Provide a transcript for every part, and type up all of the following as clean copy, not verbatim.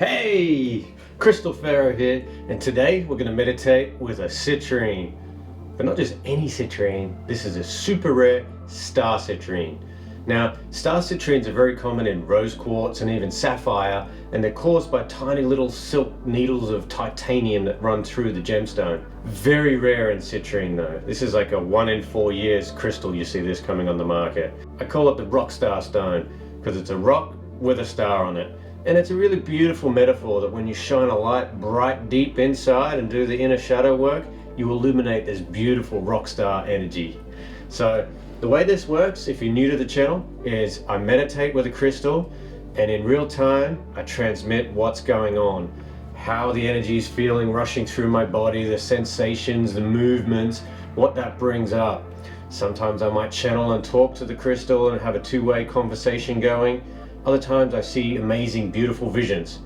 Hey, Crystal Pharaoh here, and today we're going to meditate with a citrine. But not just any citrine, this is a super rare Star Citrine. Now, Star Citrines are very common in rose quartz and even sapphire, and they're caused by tiny little silk needles of titanium that run through the gemstone. Very rare in citrine though. This is like a 1 in 4 years crystal you see this coming on the market. I call it the rock star stone because it's a rock with a star on it. And it's a really beautiful metaphor that when you shine a light bright deep inside and do the inner shadow work, you illuminate this beautiful rock star energy. So the way this works, if you're new to the channel, is I meditate with a crystal, and in real time I transmit what's going on, how the energy is feeling rushing through my body, the sensations, the movements, what that brings up. Sometimes I might channel and talk to the crystal and have a two-way conversation going. Other times I see amazing, beautiful visions.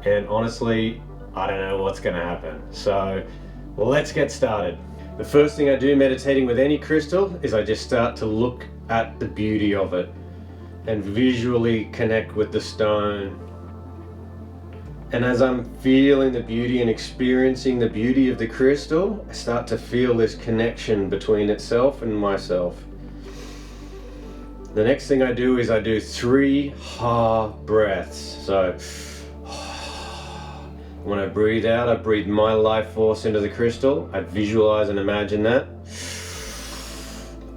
And honestly, I don't know what's gonna happen. So let's get started. The first thing I do meditating with any crystal is I just start to look at the beauty of it and visually connect with the stone. And as I'm feeling the beauty and experiencing the beauty of the crystal, I start to feel this connection between itself and myself. The next thing I do is I do 3 ha breaths. So when I breathe out, I breathe my life force into the crystal. I visualize and imagine that.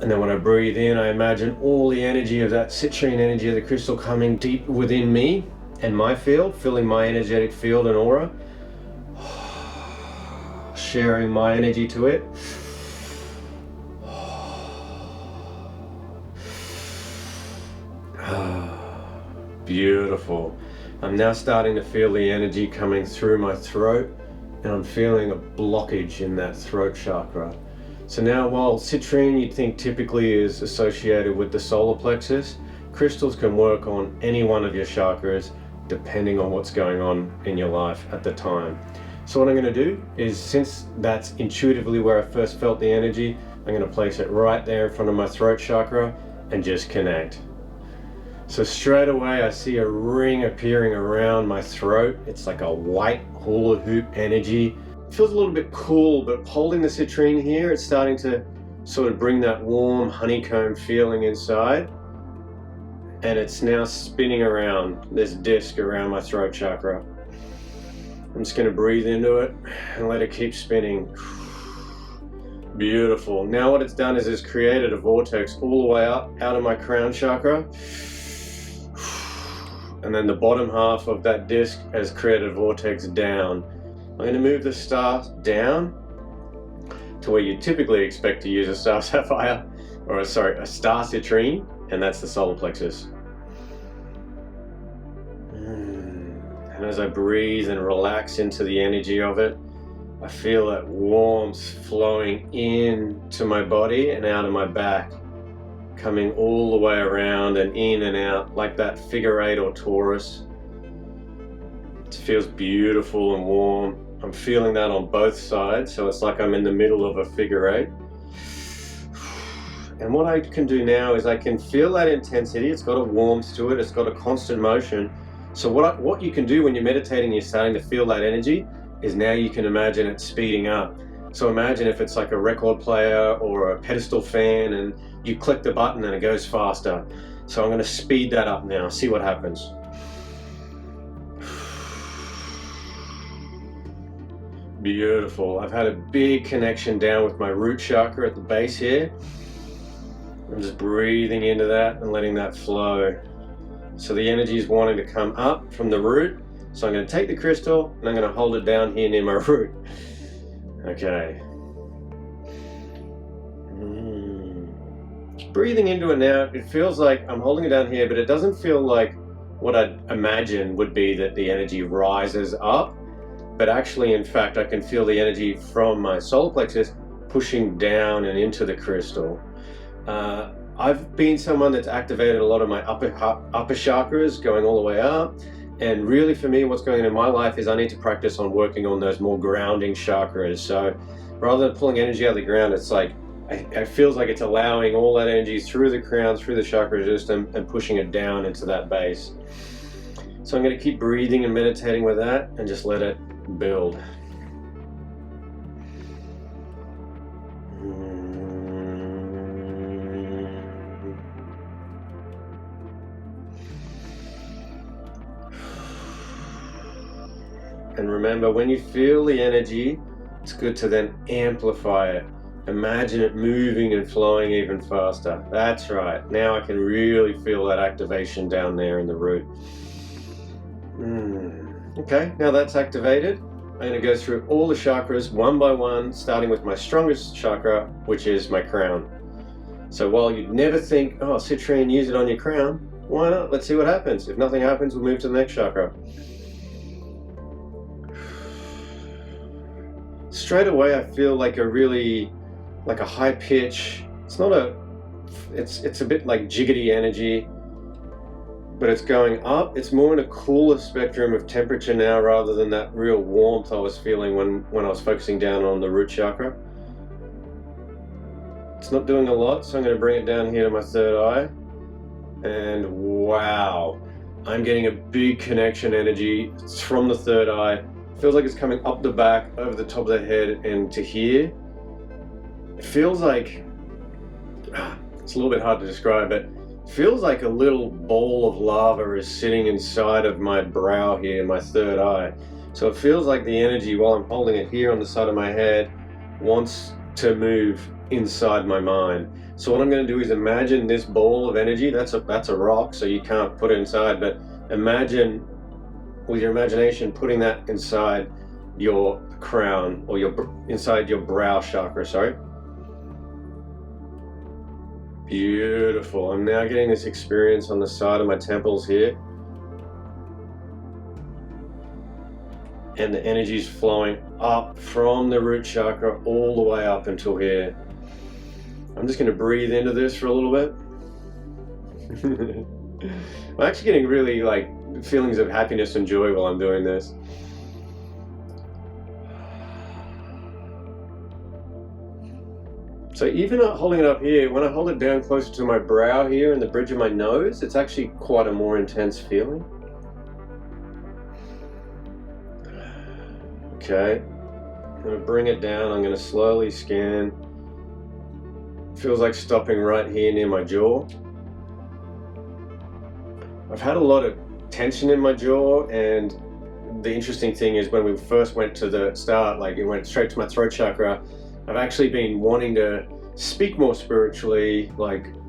And then when I breathe in, I imagine all the energy of that citrine energy of the crystal coming deep within me and my field, filling my energetic field and aura, sharing my energy to it. Beautiful. I'm now starting to feel the energy coming through my throat, and I'm feeling a blockage in that throat chakra. So now, while citrine you'd think typically is associated with the solar plexus, crystals can work on any one of your chakras depending on what's going on in your life at the time. So what I'm going to do is, since that's intuitively where I first felt the energy, I'm going to place it right there in front of my throat chakra and just connect. So straight away I see a ring appearing around my throat. It's like a white hula hoop energy. It feels a little bit cool, but holding the citrine here, it's starting to sort of bring that warm honeycomb feeling inside. And it's now spinning around this disc around my throat chakra. I'm just going to breathe into it and let it keep spinning. Beautiful. Now what it's done is it's created a vortex all the way up out of my crown chakra. And then the bottom half of that disc has created a vortex down. I'm going to move the star down to where you typically expect to use a star sapphire, or a star citrine, and that's the solar plexus. And as I breathe and relax into the energy of it, I feel that warmth flowing into my body and out of my back, coming all the way around and in and out like that figure 8 or Taurus. It feels beautiful and warm. I'm feeling that on both sides, so it's like I'm in the middle of a figure 8. And what I can do now is I can feel that intensity. It's got a warmth to it, it's got a constant motion. So what you can do when you're meditating, you're starting to feel that energy, is now you can imagine it speeding up. So imagine if it's like a record player or a pedestal fan and you click the button and it goes faster. So I'm going to speed that up now, see what happens. Beautiful. I've had a big connection down with my root chakra at the base here. I'm just breathing into that and letting that flow. So the energy is wanting to come up from the root. So I'm going to take the crystal and I'm going to hold it down here near my root. Okay. Breathing into it now, it feels like I'm holding it down here, but it doesn't feel like what I'd imagine would be that the energy rises up. But actually, in fact, I can feel the energy from my solar plexus pushing down and into the crystal. I've been someone that's activated a lot of my upper chakras going all the way up. And really for me, what's going on in my life is I need to practice on working on those more grounding chakras. So rather than pulling energy out of the ground, it's like, it feels like it's allowing all that energy through the crown, through the chakra system, and pushing it down into that base. So I'm going to keep breathing and meditating with that and just let it build. And remember, when you feel the energy, it's good to then amplify it. Imagine it moving and flowing even faster. That's right. Now I can really feel that activation down there in the root. Okay, now that's activated. I'm going to go through all the chakras one by one, starting with my strongest chakra, which is my crown. So while you'd never think, oh, citrine, use it on your crown, why not? Let's see what happens. If nothing happens, we'll move to the next chakra. Straight away, I feel like a high pitch. It's a bit like jiggity energy, but it's going up. It's more in a cooler spectrum of temperature now, rather than that real warmth I was feeling when I was focusing down on the root chakra. It's not doing a lot, so I'm going to bring it down here to my third eye. And wow, I'm getting a big connection energy. It's from the third eye. Feels like it's coming up the back, over the top of the head, and to here. It feels like, it's a little bit hard to describe, but it feels like a little ball of lava is sitting inside of my brow here, my third eye. So it feels like the energy, while I'm holding it here on the side of my head, wants to move inside my mind. So what I'm going to do is imagine this ball of energy. That's a rock, so you can't put it inside, but imagine with your imagination putting that inside your crown, or inside your brow chakra, sorry. Beautiful. I'm now getting this experience on the side of my temples here. And the energy is flowing up from the root chakra all the way up until here. I'm just going to breathe into this for a little bit. I'm actually getting really feelings of happiness and joy while I'm doing this. So even holding it up here, when I hold it down closer to my brow here and the bridge of my nose, it's actually quite a more intense feeling. Okay, I'm going to bring it down. I'm going to slowly scan. Feels like stopping right here near my jaw. I've had a lot of tension in my jaw, and the interesting thing is when we first went to the start, it went straight to my throat chakra. I've actually been wanting to speak more spiritually.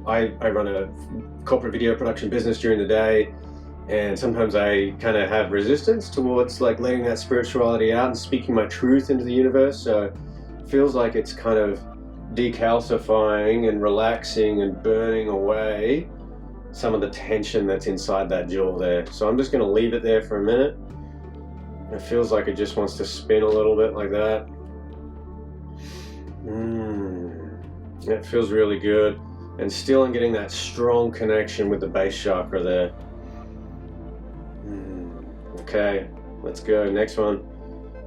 I run a corporate video production business during the day, and sometimes I kind of have resistance towards letting that spirituality out and speaking my truth into the universe. So it feels like it's kind of decalcifying and relaxing and burning away some of the tension that's inside that jaw there. So I'm just going to leave it there for a minute. It feels like it just wants to spin a little bit like that. It feels really good. And still I'm getting that strong connection with the base chakra there. Okay, let's go. Next one.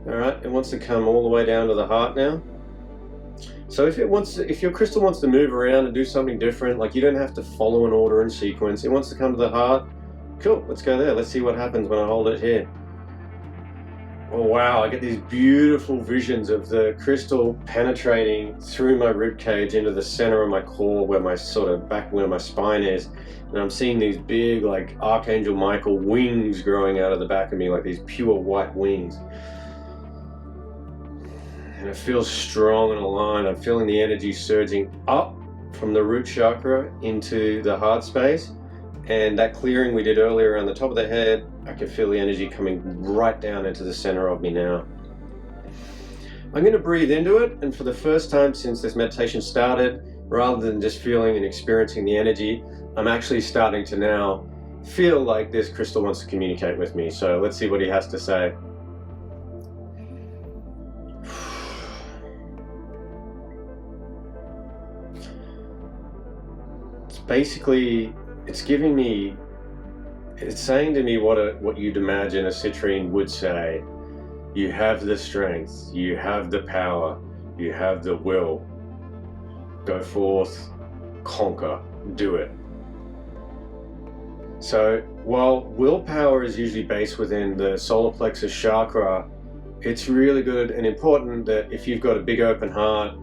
Alright, it wants to come all the way down to the heart now. So if your crystal wants to move around and do something different, you don't have to follow an order and sequence. It wants to come to the heart. Cool, let's go there. Let's see what happens when I hold it here. Oh wow, I get these beautiful visions of the crystal penetrating through my ribcage into the center of my core, where my back where my spine is. And I'm seeing these big, Archangel Michael wings growing out of the back of me, these pure white wings. And it feels strong and aligned. I'm feeling the energy surging up from the root chakra into the heart space. And that clearing we did earlier around the top of the head, I can feel the energy coming right down into the center of me now. I'm going to breathe into it, and for the first time since this meditation started, rather than just feeling and experiencing the energy, I'm actually starting to now feel like this crystal wants to communicate with me. So let's see what he has to say. Basically, it's saying to me what you'd imagine a citrine would say. You have the strength, you have the power, you have the will. Go forth, conquer, do it. So while willpower is usually based within the solar plexus chakra, it's really good and important that if you've got a big open heart,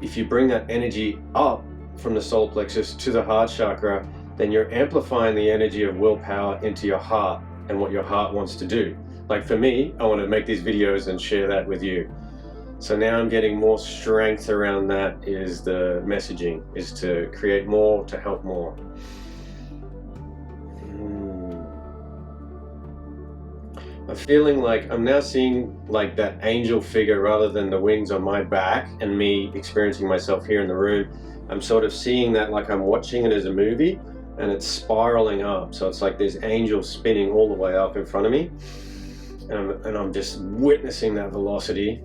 if you bring that energy up from the solar plexus to the heart chakra, then you're amplifying the energy of willpower into your heart and what your heart wants to do. Like for me, I want to make these videos and share that with you. So now I'm getting more strength around that is the messaging, is to create more, to help more. I'm feeling like I'm now seeing like that angel figure rather than the wings on my back and me experiencing myself here in the room. I'm sort of seeing that like I'm watching it as a movie and it's spiraling up. So it's like this angel spinning all the way up in front of me. And I'm just witnessing that velocity.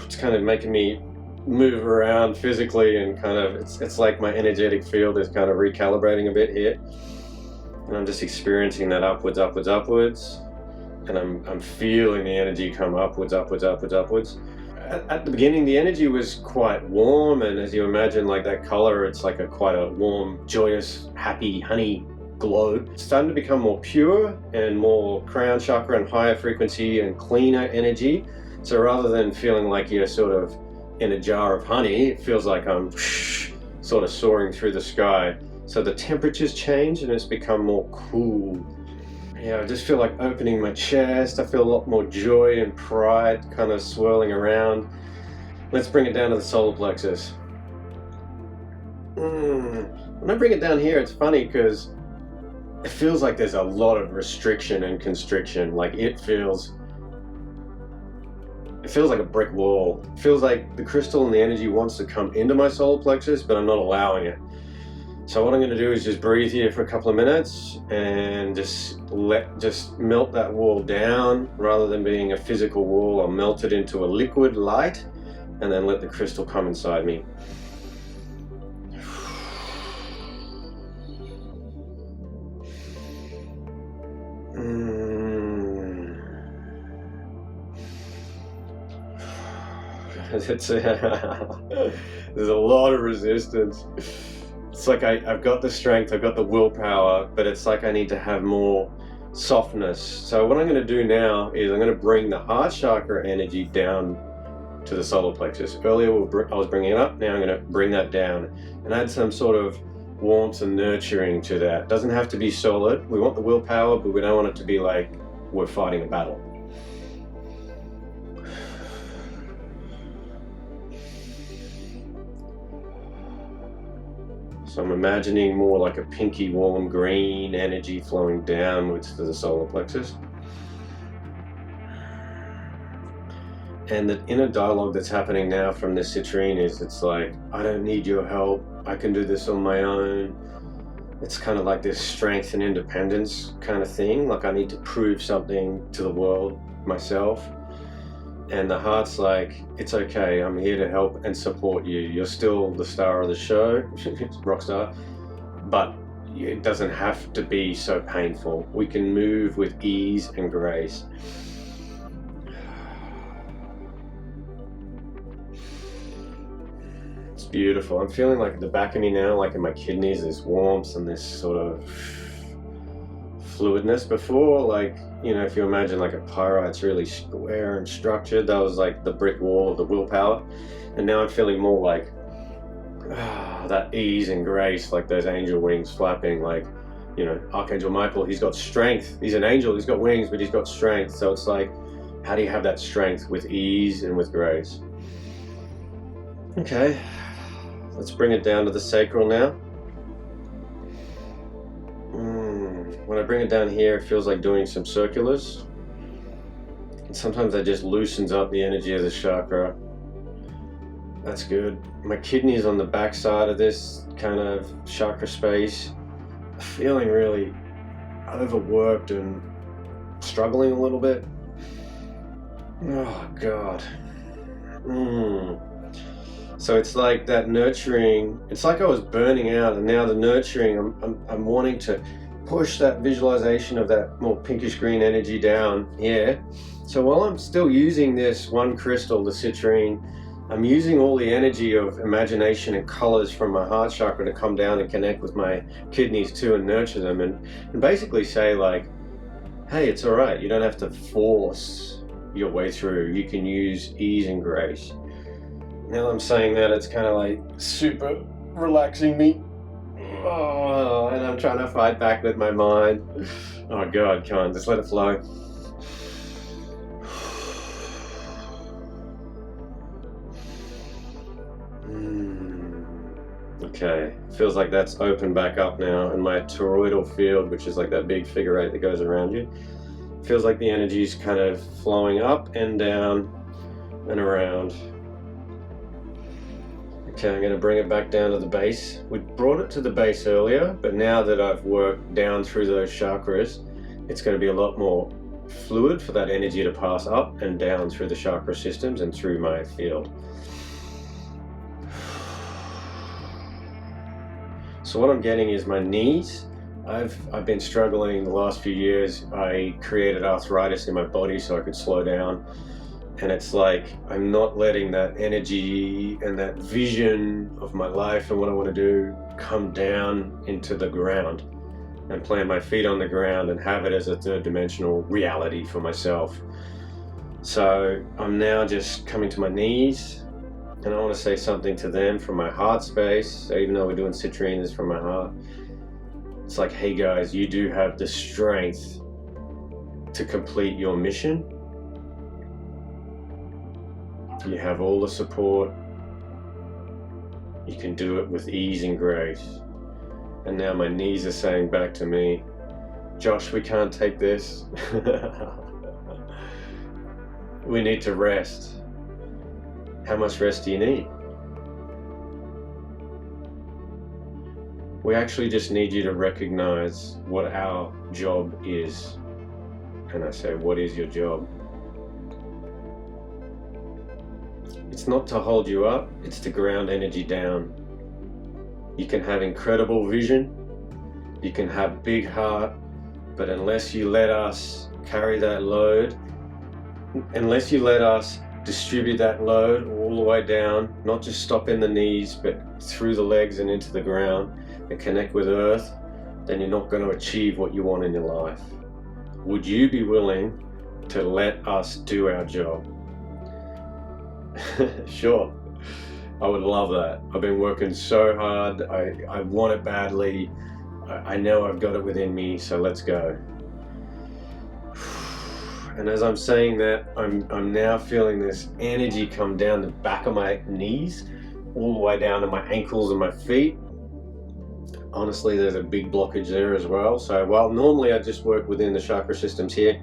It's kind of making me move around physically and kind of, it's like my energetic field is kind of recalibrating a bit here. And I'm just experiencing that upwards, upwards, upwards. And I'm feeling the energy come upwards, upwards, upwards, upwards. At the beginning, the energy was quite warm. And as you imagine, like that color, it's like quite a warm, joyous, happy, honey glow. It's starting to become more pure and more crown chakra and higher frequency and cleaner energy. So rather than feeling like you're sort of in a jar of honey, it feels like I'm sort of soaring through the sky. So the temperature's changed and it's become more cool. Yeah, I just feel like opening my chest. I feel a lot more joy and pride kind of swirling around. Let's bring it down to the solar plexus. When I bring it down here, it's funny because it feels like there's a lot of restriction and constriction. Like it feels like a brick wall. It feels like the crystal and the energy wants to come into my solar plexus, but I'm not allowing it. So what I'm going to do is just breathe here for a couple of minutes and just melt that wall down. Rather than being a physical wall, I'll melt it into a liquid light and then let the crystal come inside me. There's a lot of resistance. It's like I've got the strength, I've got the willpower, but it's like I need to have more softness. So what I'm going to do now is I'm going to bring the heart chakra energy down to the solar plexus. Earlier I was bringing it up, now I'm going to bring that down and add some sort of warmth and nurturing to that. It doesn't have to be solid. We want the willpower, but we don't want it to be like we're fighting a battle. So I'm imagining more like a pinky warm green energy flowing downwards to the solar plexus. And the inner dialogue that's happening now from this citrine is, it's like, I don't need your help. I can do this on my own. It's kind of like this strength and independence kind of thing. Like I need to prove something to the world myself. And the heart's like, it's okay, I'm here to help and support you. You're still the star of the show, rock star, but it doesn't have to be so painful. We can move with ease and grace. It's beautiful. I'm feeling like at the back of me now, like in my kidneys, this warmth and this sort of fluidness. Before, like, you know, if you imagine like a pyrite's really square and structured, that was like the brick wall of the willpower. And now I'm feeling more like that ease and grace, like those angel wings flapping, like, you know, Archangel Michael, he's got strength. He's an angel, he's got wings, but he's got strength. So it's like, how do you have that strength with ease and with grace? Okay, let's bring it down to the sacral now. When I bring it down here, it feels like doing some circulars. And sometimes that just loosens up the energy of the chakra. That's good. My kidneys on the back side of this kind of chakra space, feeling really overworked and struggling a little bit. Oh God. So it's like that nurturing, it's like I was burning out, and now the nurturing, I'm wanting to push that visualization of that more pinkish green energy down here. So while I'm still using this one crystal, the citrine, I'm using all the energy of imagination and colors from my heart chakra to come down and connect with my kidneys too and nurture them and basically say like, hey, it's all right. You don't have to force your way through. You can use ease and grace. Now I'm saying that, it's kind of like super relaxing me. Oh, and I'm trying to fight back with my mind. Oh God, come on, just let it flow. Okay, feels like that's opened back up now, and my toroidal field, which is like that big figure eight that goes around you, feels like the energy is kind of flowing up and down and around. Okay, I'm going to bring it back down to the base. We brought it to the base earlier, but now that I've worked down through those chakras, it's going to be a lot more fluid for that energy to pass up and down through the chakra systems and through my field. So what I'm getting is my knees. I've been struggling the last few years. I created arthritis in my body so I could slow down. And it's like I'm not letting that energy and that vision of my life and what I want to do come down into the ground and plant my feet on the ground and have it as a third dimensional reality for myself. So I'm now just coming to my knees, and I want to say something to them from my heart space. So even though we're doing citrine, it's from my heart. It's like, hey guys, you do have the strength to complete your mission. You have all the support. You can do it with ease and grace. And now my knees are saying back to me, Josh, we can't take this. We need to rest. How much rest do you need? We actually just need you to recognize what our job is. And I say, what is your job? It's not to hold you up, it's to ground energy down. You can have incredible vision, you can have big heart, but unless you let us carry that load, unless you let us distribute that load all the way down, not just stop in the knees, but through the legs and into the ground and connect with earth, then you're not going to achieve what you want in your life. Would you be willing to let us do our job? Sure, I would love that. I've been working so hard. I want it badly. I know I've got it within me, so let's go. And as I'm saying that, I'm now feeling this energy come down the back of my knees, all the way down to my ankles and my feet. Honestly, there's a big blockage there as well. So while normally I just work within the chakra systems here,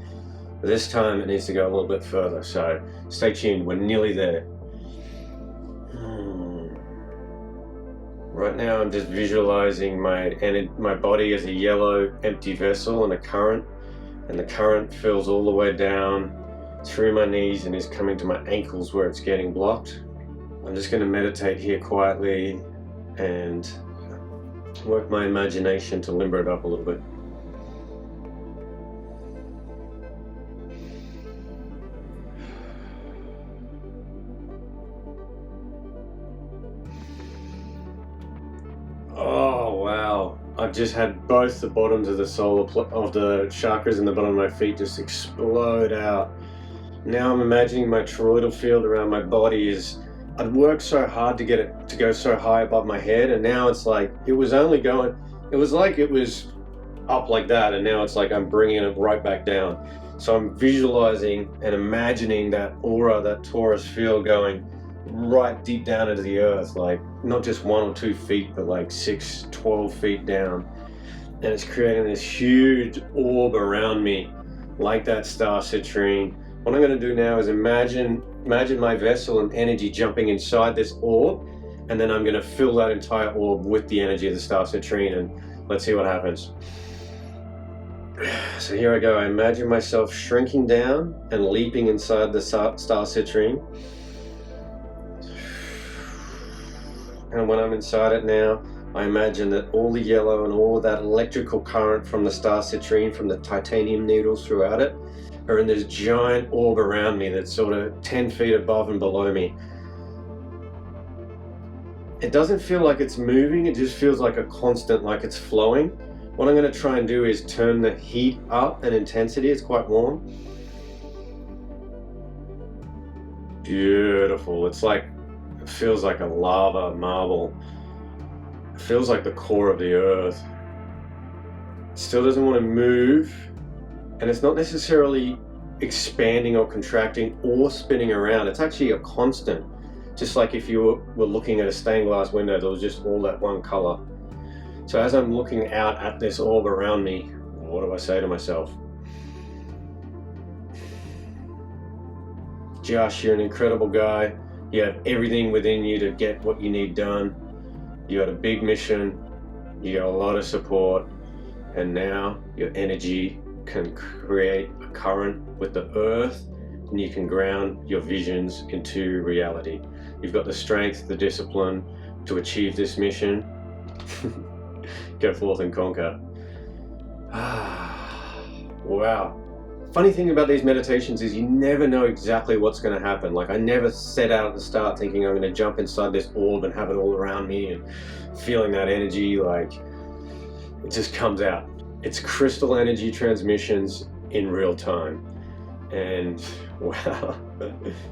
this time it needs to go a little bit further. So stay tuned, we're nearly there. Right now I'm just visualizing my body as a yellow empty vessel and a current. And the current fills all the way down through my knees and is coming to my ankles where it's getting blocked. I'm just going to meditate here quietly and work my imagination to limber it up a little bit. Oh wow. I've just had both the bottoms of the of the chakras in the bottom of my feet just explode out. Now I'm imagining my toroidal field around my body is, I'd worked so hard to get it to go so high above my head, and now it's like, it was like it was up like that, and now it's like I'm bringing it right back down. So I'm visualizing and imagining that aura, that torus field going right deep down into the earth, like not just 1 or 2 feet, but like 6, 12 feet down. And it's creating this huge orb around me, like that Star Citrine. What I'm going to do now is imagine my vessel and energy jumping inside this orb, and then I'm going to fill that entire orb with the energy of the Star Citrine, and let's see what happens. So here I go. I imagine myself shrinking down and leaping inside the Star Citrine. And when I'm inside it now, I imagine that all the yellow and all of that electrical current from the Star Citrine, from the titanium needles throughout it, are in this giant orb around me that's sort of 10 feet above and below me. it doesn't feel like it's moving, it just feels like a constant, like it's flowing. What I'm going to try and do is turn the heat up and intensity. It's quite warm. Beautiful. It's like, it feels like a lava marble. It feels like the core of the earth. It still doesn't want to move, and it's not necessarily expanding or contracting or spinning around. It's actually a constant, just like if you were looking at a stained glass window that was just all that one color. So as I'm looking out at this orb around me, what do I say to myself? Josh, you're an incredible guy. You have everything within you to get what you need done. You got a big mission, you got a lot of support, and now your energy can create a current with the earth, and you can ground your visions into reality. You've got the strength, the discipline to achieve this mission. Go forth and conquer. Wow. Funny thing about these meditations is you never know exactly what's going to happen. Like, I never set out at the start thinking I'm going to jump inside this orb and have it all around me and feeling that energy. Like, it just comes out. It's crystal energy transmissions in real time. And wow,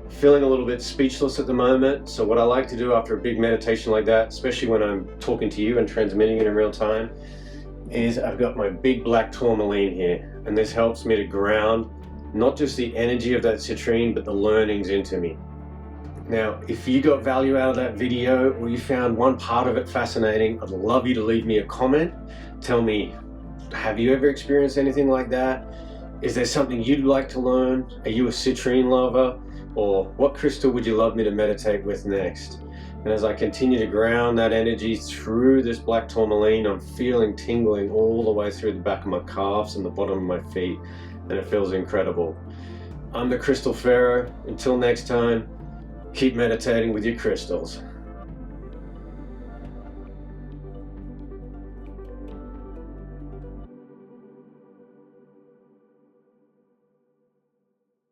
feeling a little bit speechless at the moment. So what I like to do after a big meditation like that, especially when I'm talking to you and transmitting it in real time, is I've got my big black tourmaline here. And this helps me to ground not just the energy of that citrine, but the learnings into me. Now, if you got value out of that video, or you found one part of it fascinating, I'd love you to leave me a comment. Tell me, have you ever experienced anything like that? Is there something you'd like to learn? Are you a citrine lover? Or what crystal would you love me to meditate with next? And as I continue to ground that energy through this black tourmaline, I'm feeling tingling all the way through the back of my calves and the bottom of my feet, and it feels incredible. I'm the Crystal Pharaoh. Until next time, keep meditating with your crystals.